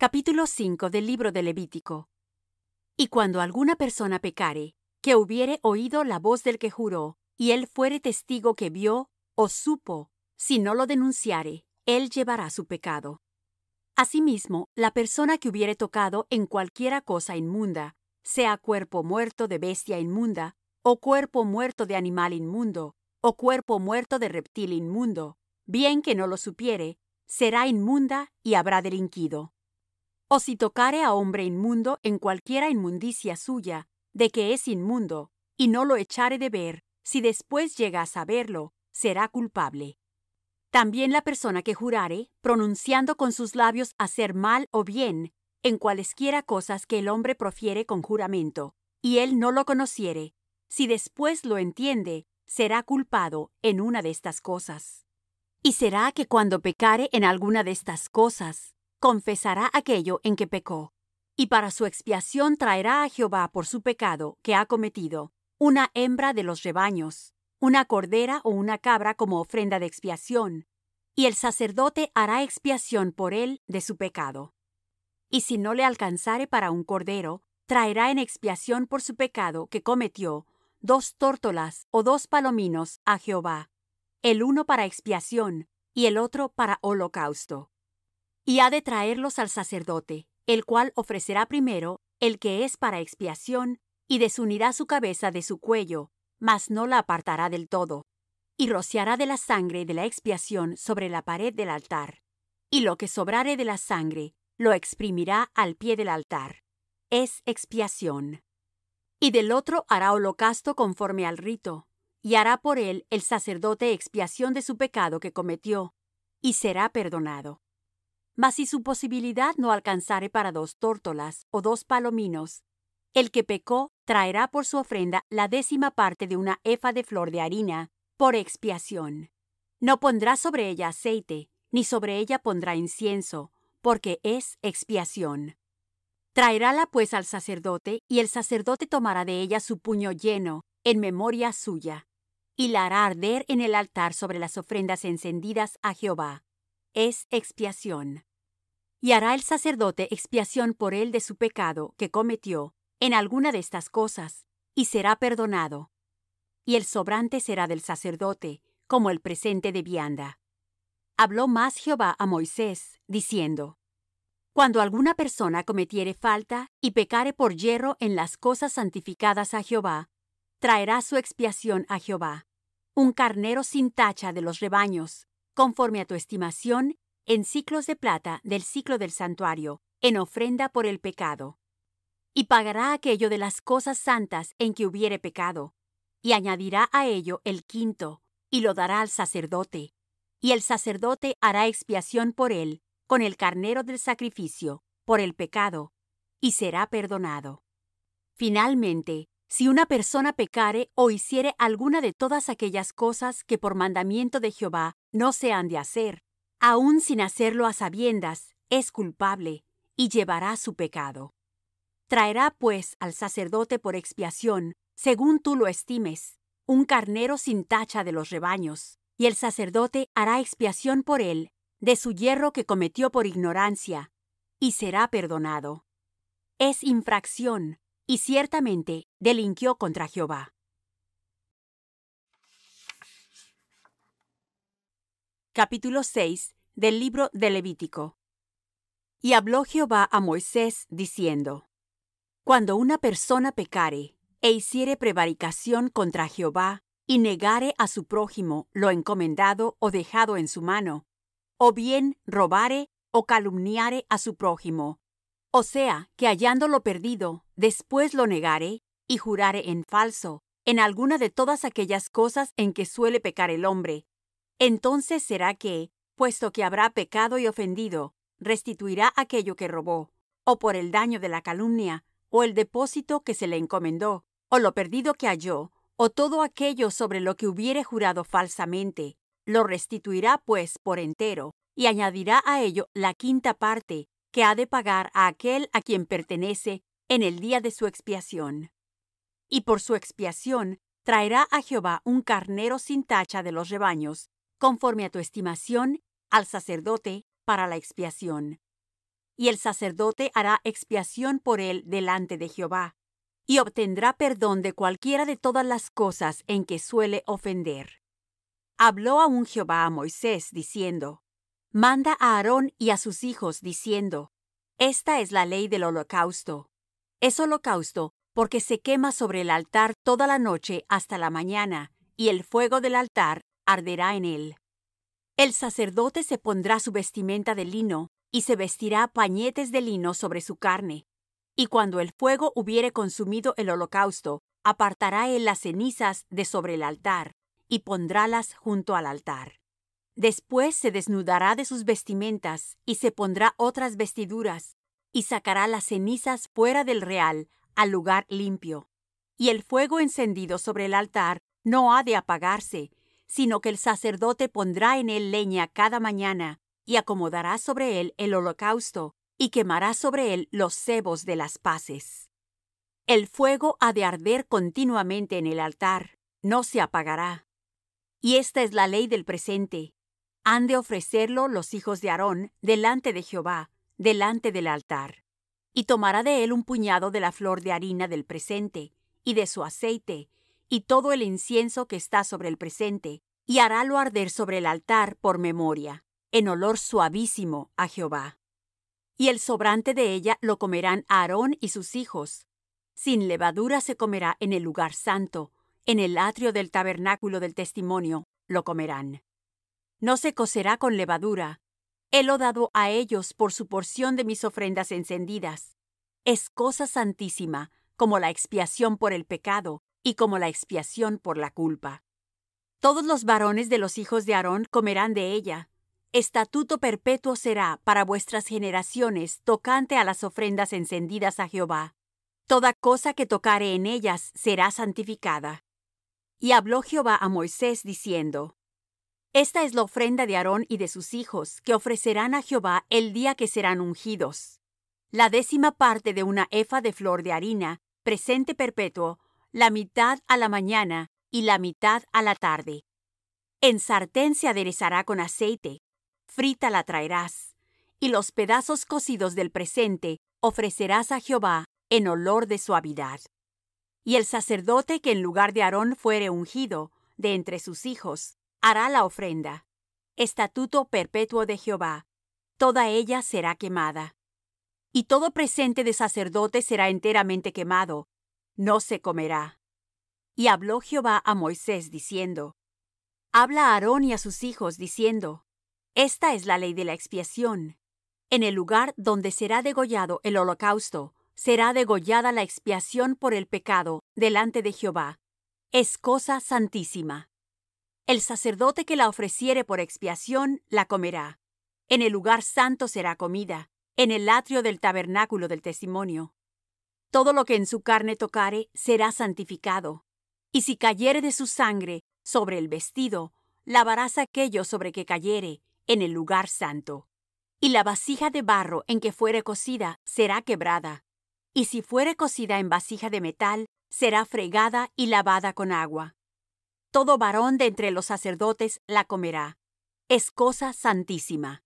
Capítulo 5 del libro de Levítico. Y cuando alguna persona pecare, que hubiere oído la voz del que juró, y él fuere testigo que vió o supo, si no lo denunciare, él llevará su pecado. Asimismo, la persona que hubiere tocado en cualquiera cosa inmunda, sea cuerpo muerto de bestia inmunda, o cuerpo muerto de animal inmundo, o cuerpo muerto de reptil inmundo, bien que no lo supiere, será inmunda y habrá delinquido. O si tocare a hombre inmundo en cualquiera inmundicia suya, de que es inmundo, y no lo echare de ver, si después llega a saberlo, será culpable. También la persona que jurare, pronunciando con sus labios hacer mal o bien, en cualesquiera cosas que el hombre profiere con juramento, y él no lo conociere, si después lo entiende, será culpado en una de estas cosas. Y será que cuando pecare en alguna de estas cosas, confesará aquello en que pecó, y para su expiación traerá a Jehová por su pecado que ha cometido una hembra de los rebaños, una cordera o una cabra como ofrenda de expiación, y el sacerdote hará expiación por él de su pecado. Y si no le alcanzare para un cordero, traerá en expiación por su pecado que cometió 2 tórtolas o 2 palominos a Jehová, el uno para expiación y el otro para holocausto. Y ha de traerlos al sacerdote, el cual ofrecerá primero el que es para expiación, y desunirá su cabeza de su cuello, mas no la apartará del todo, y rociará de la sangre de la expiación sobre la pared del altar. Y lo que sobrare de la sangre, lo exprimirá al pie del altar. Es expiación. Y del otro hará holocausto conforme al rito, y hará por él el sacerdote expiación de su pecado que cometió, y será perdonado. Mas si su posibilidad no alcanzare para 2 tórtolas o 2 palominos, el que pecó traerá por su ofrenda la 10ª parte de una epha de flor de harina, por expiación. No pondrá sobre ella aceite, ni sobre ella pondrá incienso, porque es expiación. Traerála pues al sacerdote, y el sacerdote tomará de ella su puño lleno, en memoria suya, y la hará arder en el altar sobre las ofrendas encendidas a Jehová. Es expiación. Y hará el sacerdote expiación por él de su pecado que cometió en alguna de estas cosas, y será perdonado. Y el sobrante será del sacerdote, como el presente de vianda. Habló más Jehová a Moisés, diciendo: Cuando alguna persona cometiere falta y pecare por yerro en las cosas santificadas a Jehová, traerá su expiación a Jehová, un carnero sin tacha de los rebaños, conforme a tu estimación, en siclos de plata del siclo del santuario, en ofrenda por el pecado. Y pagará aquello de las cosas santas en que hubiere pecado, y añadirá a ello el quinto, y lo dará al sacerdote. Y el sacerdote hará expiación por él con el carnero del sacrificio, por el pecado, y será perdonado. Finalmente, si una persona pecare o hiciere alguna de todas aquellas cosas que por mandamiento de Jehová no se han de hacer, aun sin hacerlo a sabiendas, es culpable, y llevará su pecado. Traerá pues al sacerdote por expiación, según tú lo estimes, un carnero sin tacha de los rebaños, y el sacerdote hará expiación por él de su yerro que cometió por ignorancia, y será perdonado. Es infracción, y ciertamente delinquió contra Jehová. Capítulo 6 del libro de Levítico. Y habló Jehová a Moisés, diciendo: Cuando una persona pecare, e hiciere prevaricación contra Jehová, y negare a su prójimo lo encomendado o dejado en su mano, o bien robare o calumniare a su prójimo, o sea, que hallándolo perdido, después lo negare, y jurare en falso, en alguna de todas aquellas cosas en que suele pecar el hombre, entonces será que, puesto que habrá pecado y ofendido, restituirá aquello que robó, o por el daño de la calumnia, o el depósito que se le encomendó, o lo perdido que halló, o todo aquello sobre lo que hubiere jurado falsamente, lo restituirá pues por entero, y añadirá a ello la 5ª parte, que ha de pagar a aquel a quien pertenece en el día de su expiación. Y por su expiación traerá a Jehová un carnero sin tacha de los rebaños, conforme a tu estimación, al sacerdote para la expiación. y el sacerdote hará expiación por él delante de Jehová, y obtendrá perdón de cualquiera de todas las cosas en que suele ofender. Habló aún Jehová a Moisés, diciendo: Manda a Aarón y a sus hijos, diciendo: Esta es la ley del holocausto. Es holocausto porque se quema sobre el altar toda la noche hasta la mañana, y el fuego del altar arderá en él. El sacerdote se pondrá su vestimenta de lino, y se vestirá pañetes de lino sobre su carne. Y cuando el fuego hubiere consumido el holocausto, apartará él las cenizas de sobre el altar, y pondrálas junto al altar. Después se desnudará de sus vestimentas, y se pondrá otras vestiduras, y sacará las cenizas fuera del real, al lugar limpio. Y el fuego encendido sobre el altar no ha de apagarse, sino que el sacerdote pondrá en él leña cada mañana, y acomodará sobre él el holocausto, y quemará sobre él los sebos de las paces. El fuego ha de arder continuamente en el altar, no se apagará. Y esta es la ley del presente: han de ofrecerlo los hijos de Aarón delante de Jehová, delante del altar. Y tomará de él un puñado de la flor de harina del presente, y de su aceite, y todo el incienso que está sobre el presente, y harálo arder sobre el altar por memoria, en olor suavísimo a Jehová. Y el sobrante de ella lo comerán Aarón y sus hijos. Sin levadura se comerá en el lugar santo, en el atrio del tabernáculo del testimonio lo comerán. No se cocerá con levadura. Helo dado a ellos por su porción de mis ofrendas encendidas. Es cosa santísima, como la expiación por el pecado, y como la expiación por la culpa. Todos los varones de los hijos de Aarón comerán de ella. Estatuto perpetuo será para vuestras generaciones tocante a las ofrendas encendidas a Jehová. Toda cosa que tocare en ellas será santificada. Y habló Jehová a Moisés, diciendo: Esta es la ofrenda de Aarón y de sus hijos, que ofrecerán a Jehová el día que serán ungidos. La 10ª parte de una epha de flor de harina, presente perpetuo, la mitad a la mañana y la mitad a la tarde. En sartén se aderezará con aceite, frita la traerás, y los pedazos cocidos del presente ofrecerás a Jehová en olor de suavidad. Y el sacerdote que en lugar de Aarón fuere ungido, de entre sus hijos, hará la ofrenda. Estatuto perpetuo de Jehová, toda ella será quemada. Y todo presente de sacerdote será enteramente quemado, no se comerá. Y habló Jehová a Moisés, diciendo: Habla a Aarón y a sus hijos, diciendo: Esta es la ley de la expiación. En el lugar donde será degollado el holocausto, será degollada la expiación por el pecado delante de Jehová. Es cosa santísima. El sacerdote que la ofreciere por expiación la comerá. En el lugar santo será comida, en el atrio del tabernáculo del testimonio. Todo lo que en su carne tocare será santificado. Y si cayere de su sangre sobre el vestido, lavarás aquello sobre que cayere en el lugar santo. Y la vasija de barro en que fuere cocida será quebrada. Y si fuere cocida en vasija de metal, será fregada y lavada con agua. Todo varón de entre los sacerdotes la comerá. Es cosa santísima.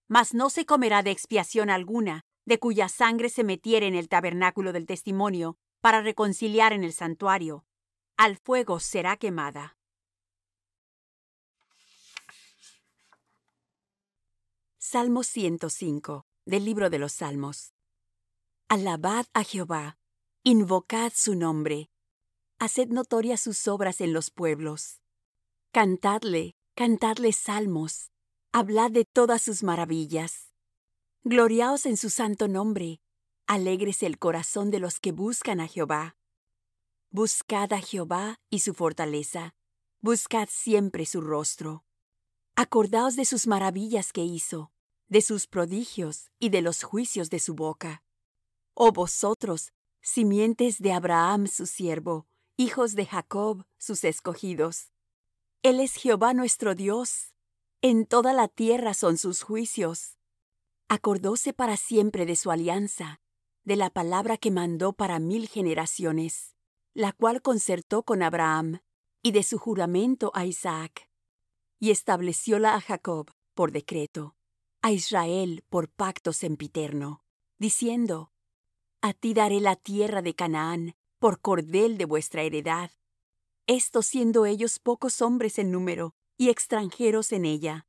Mas no se comerá de expiación alguna, de cuya sangre se metiere en el tabernáculo del testimonio, para reconciliar en el santuario. Al fuego será quemada. Salmo 105, del libro de los Salmos. Alabad a Jehová, invocad su nombre, haced notorias sus obras en los pueblos. Cantadle, cantadle salmos, hablad de todas sus maravillas. Gloriaos en su santo nombre, alégrese el corazón de los que buscan a Jehová. Buscad a Jehová y su fortaleza, buscad siempre su rostro. Acordaos de sus maravillas que hizo, de sus prodigios y de los juicios de su boca. Oh vosotros, simientes de Abraham su siervo, hijos de Jacob sus escogidos. Él es Jehová nuestro Dios, en toda la tierra son sus juicios. Acordóse para siempre de su alianza, de la palabra que mandó para 1000 generaciones, la cual concertó con Abraham, y de su juramento a Isaac. Y establecióla a Jacob por decreto, a Israel por pacto sempiterno, diciendo: A ti daré la tierra de Canaán por cordel de vuestra heredad. Esto siendo ellos pocos hombres en número y extranjeros en ella.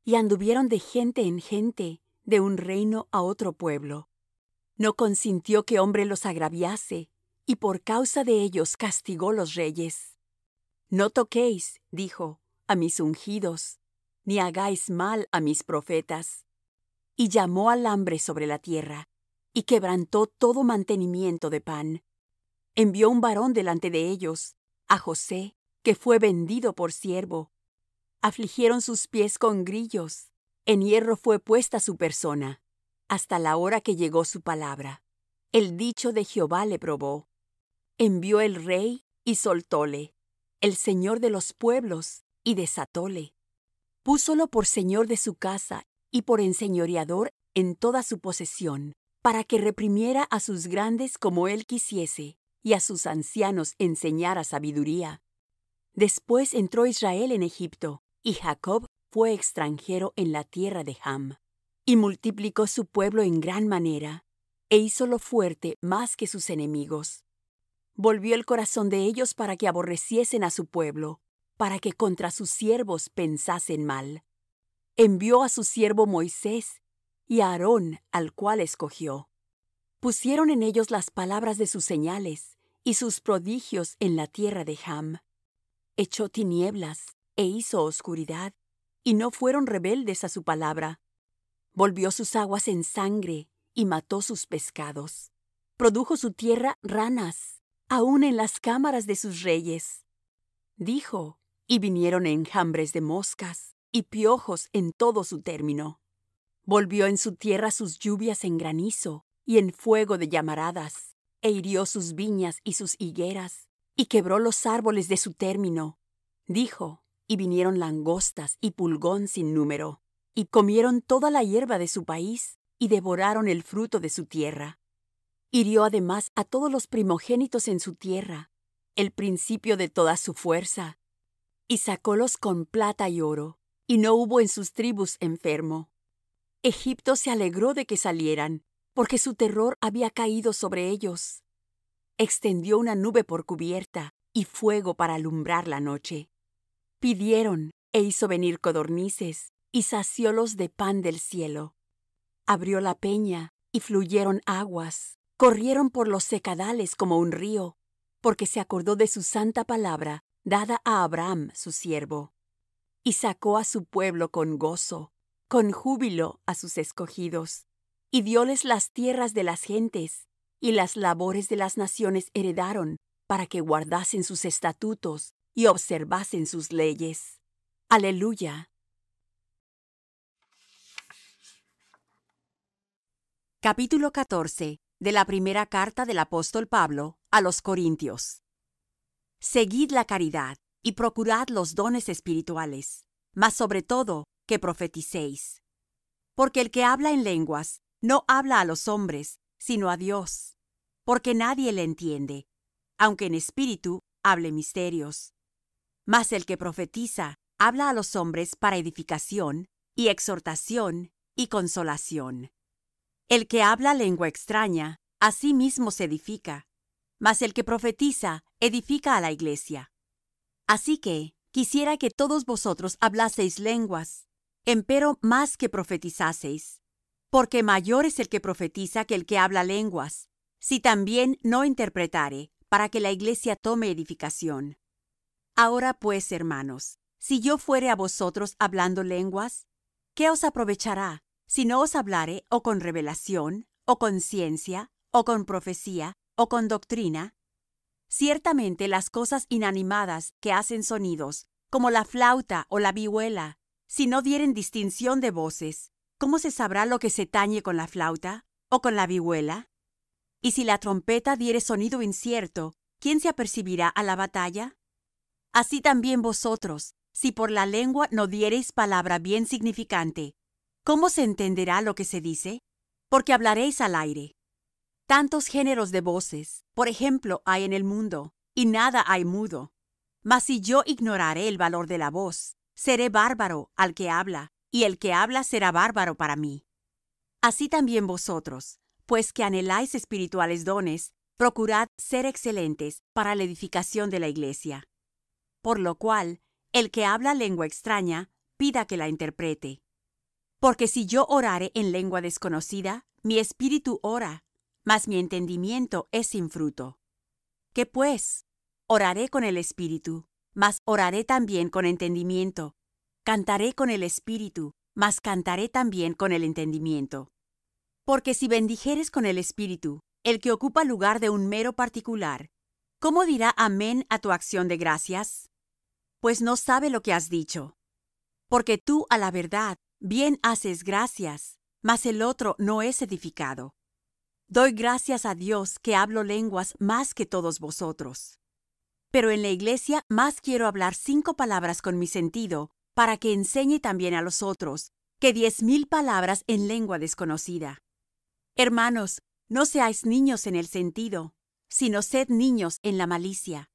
Y anduvieron de gente en gente, de un reino a otro pueblo. No consintió que hombre los agraviase, y por causa de ellos castigó los reyes. No toquéis, dijo, a mis ungidos, ni hagáis mal a mis profetas. Y llamó al hambre sobre la tierra, y quebrantó todo mantenimiento de pan. Envió un varón delante de ellos, a José, que fue vendido por siervo. Afligieron sus pies con grillos, en hierro fue puesta su persona, hasta la hora que llegó su palabra. El dicho de Jehová le probó. Envió el rey y soltóle, el señor de los pueblos, y desatóle. Púsolo por señor de su casa y por enseñoreador en toda su posesión, para que reprimiera a sus grandes como él quisiese, y a sus ancianos enseñara sabiduría. Después entró Israel en Egipto, y Jacob fue extranjero en la tierra de Ham. Y multiplicó su pueblo en gran manera, e hízolo fuerte más que sus enemigos. Volvió el corazón de ellos para que aborreciesen a su pueblo, para que contra sus siervos pensasen mal. Envió a su siervo Moisés y a Aarón, al cual escogió. Pusieron en ellos las palabras de sus señales y sus prodigios en la tierra de Ham. Echó tinieblas e hizo oscuridad, y no fueron rebeldes a su palabra. Volvió sus aguas en sangre y mató sus pescados. Produjo su tierra ranas, aun en las cámaras de sus reyes. Dijo, y vinieron enjambres de moscas y piojos en todo su término. Volvió en su tierra sus lluvias en granizo y en fuego de llamaradas, e hirió sus viñas y sus higueras, y quebró los árboles de su término. Dijo, y vinieron langostas y pulgón sin número, y comieron toda la hierba de su país, y devoraron el fruto de su tierra. Hirió además a todos los primogénitos en su tierra, el principio de toda su fuerza, y sacólos con plata y oro, y no hubo en sus tribus enfermo. Egipto se alegró de que salieran, porque su terror había caído sobre ellos. Extendió una nube por cubierta, y fuego para alumbrar la noche. Pidieron, e hizo venir codornices, y saciólos de pan del cielo. Abrió la peña, y fluyeron aguas, corrieron por los secadales como un río, porque se acordó de su santa palabra, dada a Abraham su siervo. Y sacó a su pueblo con gozo, con júbilo a sus escogidos, y dióles las tierras de las gentes, y las labores de las naciones heredaron, para que guardasen sus estatutos y observasen sus leyes. Aleluya. Capítulo 14 de la primera carta del apóstol Pablo a los Corintios. Seguid la caridad y procurad los dones espirituales, mas sobre todo que profeticéis. Porque el que habla en lenguas no habla a los hombres, sino a Dios, porque nadie le entiende, aunque en espíritu hable misterios. Mas el que profetiza habla a los hombres para edificación y exhortación y consolación. El que habla lengua extraña, a sí mismo se edifica, mas el que profetiza edifica a la iglesia. Así que quisiera que todos vosotros hablaseis lenguas, empero más que profetizaseis, porque mayor es el que profetiza que el que habla lenguas, si también no interpretare, para que la iglesia tome edificación. Ahora pues, hermanos, si yo fuere a vosotros hablando lenguas, ¿qué os aprovechará, si no os hablare o con revelación, o con ciencia, o con profecía, o con doctrina? Ciertamente las cosas inanimadas que hacen sonidos, como la flauta o la vihuela, si no dieren distinción de voces, ¿cómo se sabrá lo que se tañe con la flauta, o con la vihuela? Y si la trompeta diere sonido incierto, ¿quién se apercibirá a la batalla? Así también vosotros, si por la lengua no diereis palabra bien significante, ¿cómo se entenderá lo que se dice? Porque hablaréis al aire. Tantos géneros de voces, por ejemplo, hay en el mundo, y nada hay mudo. Mas si yo ignorare el valor de la voz, seré bárbaro al que habla, y el que habla será bárbaro para mí. Así también vosotros, pues que anheláis espirituales dones, procurad ser excelentes para la edificación de la iglesia. Por lo cual, el que habla lengua extraña, pida que la interprete. Porque si yo orare en lengua desconocida, mi espíritu ora, mas mi entendimiento es sin fruto. ¿Qué pues? Oraré con el espíritu, mas oraré también con entendimiento. Cantaré con el espíritu, mas cantaré también con el entendimiento. Porque si bendijeres con el espíritu, el que ocupa lugar de un mero particular, ¿cómo dirá amén a tu acción de gracias? Pues no sabe lo que has dicho. Porque tú, a la verdad, bien haces gracias, mas el otro no es edificado. Doy gracias a Dios que hablo lenguas más que todos vosotros. Pero en la iglesia más quiero hablar 5 palabras con mi sentido, para que enseñe también a los otros, que 10,000 palabras en lengua desconocida. Hermanos, no seáis niños en el sentido, sino sed niños en la malicia,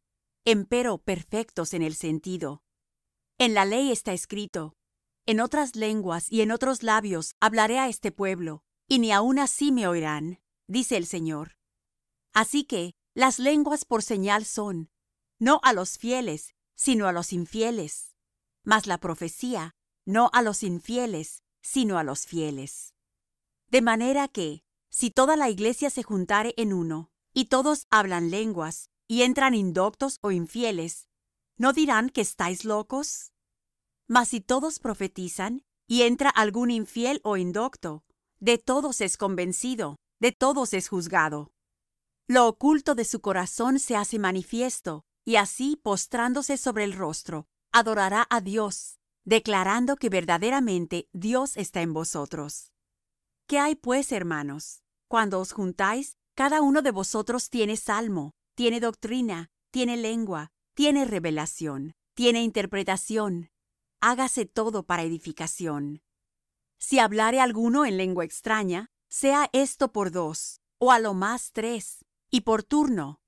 empero perfectos en el sentido. En la ley está escrito: en otras lenguas y en otros labios hablaré a este pueblo, y ni aun así me oirán, dice el Señor. Así que las lenguas por señal son, no a los fieles, sino a los infieles, mas la profecía, no a los infieles, sino a los fieles. De manera que, si toda la iglesia se juntare en uno, y todos hablan lenguas, y entran indoctos o infieles, ¿no dirán que estáis locos? Mas si todos profetizan, y entra algún infiel o indocto, de todos es convencido, de todos es juzgado. Lo oculto de su corazón se hace manifiesto, y así, postrándose sobre el rostro, adorará a Dios, declarando que verdaderamente Dios está en vosotros. ¿Qué hay pues, hermanos? Cuando os juntáis, cada uno de vosotros tiene salmo, tiene doctrina, tiene lengua, tiene revelación, tiene interpretación. Hágase todo para edificación. Si hablare alguno en lengua extraña, sea esto por 2, o a lo más 3, y por turno,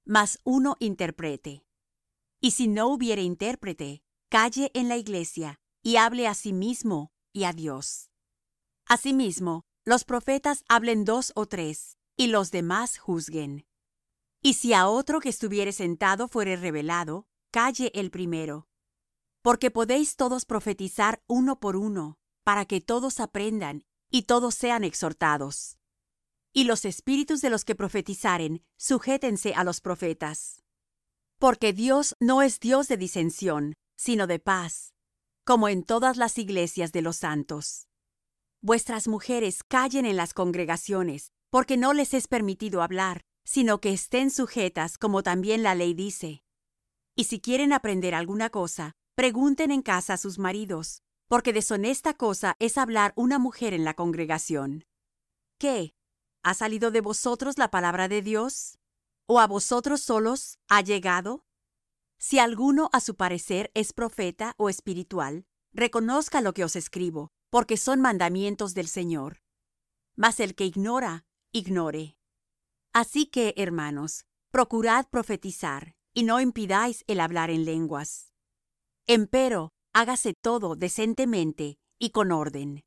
mas uno interprete. Y si no hubiere intérprete, calle en la iglesia, y hable a sí mismo y a Dios. Asimismo, los profetas hablen 2 o 3, y los demás juzguen. Y si a otro que estuviere sentado fuere revelado, calle el primero. Porque podéis todos profetizar uno por uno, para que todos aprendan, y todos sean exhortados. Y los espíritus de los que profetizaren, sujétense a los profetas. Porque Dios no es Dios de disensión, sino de paz, como en todas las iglesias de los santos. Vuestras mujeres callen en las congregaciones, porque no les es permitido hablar, sino que estén sujetas, como también la ley dice. Y si quieren aprender alguna cosa, pregunten en casa a sus maridos, porque deshonesta cosa es hablar una mujer en la congregación. ¿Qué? ¿Ha salido de vosotros la palabra de Dios? ¿O a vosotros solos ha llegado? Si alguno a su parecer es profeta o espiritual, reconozca lo que os escribo, porque son mandamientos del Señor. Mas el que ignora, ignore. Así que, hermanos, procurad profetizar, y no impidáis el hablar en lenguas. Empero, hágase todo decentemente y con orden.